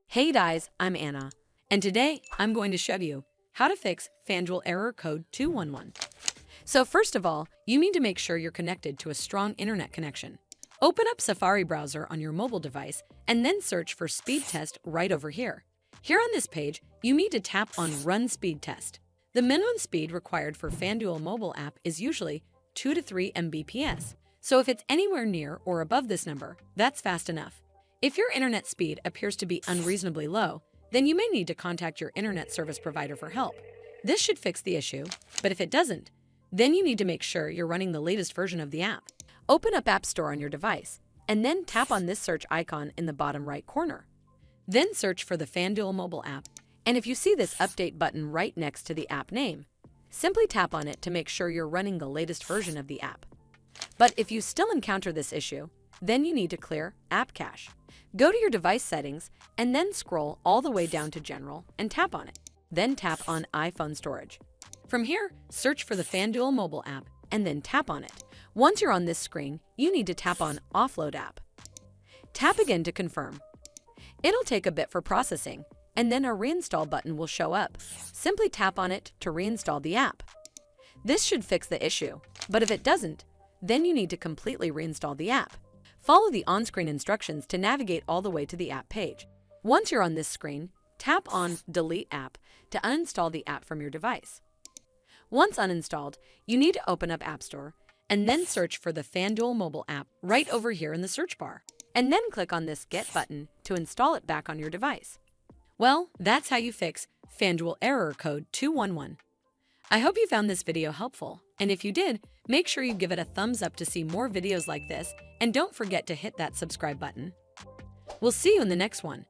Hey guys, I'm Anna, and today I'm going to show you how to fix FanDuel Error Code 211. So first of all, you need to make sure you're connected to a strong internet connection. Open up Safari browser on your mobile device and then search for Speed Test right over here. Here on this page, you need to tap on Run Speed Test. The minimum speed required for FanDuel mobile app is usually 2 to 3 Mbps. So if it's anywhere near or above this number, that's fast enough. If your internet speed appears to be unreasonably low, then you may need to contact your internet service provider for help. This should fix the issue, but if it doesn't, then you need to make sure you're running the latest version of the app. Open up App Store on your device, and then tap on this search icon in the bottom right corner. Then search for the FanDuel mobile app, and if you see this update button right next to the app name, simply tap on it to make sure you're running the latest version of the app. But if you still encounter this issue, then you need to clear App Cache. Go to your device settings and then scroll all the way down to General and tap on it. Then tap on iPhone Storage. From here, search for the FanDuel mobile app and then tap on it. Once you're on this screen, you need to tap on Offload App. Tap again to confirm. It'll take a bit for processing, and then a Reinstall button will show up. Simply tap on it to reinstall the app. This should fix the issue, but if it doesn't, then you need to completely reinstall the app. Follow the on-screen instructions to navigate all the way to the app page. Once you're on this screen, tap on Delete App to uninstall the app from your device. Once uninstalled, you need to open up App Store and then search for the FanDuel mobile app right over here in the search bar, and then click on this Get button to install it back on your device. Well, that's how you fix FanDuel Error Code 211. I hope you found this video helpful, and if you did, make sure you give it a thumbs up to see more videos like this, and don't forget to hit that subscribe button. We'll see you in the next one.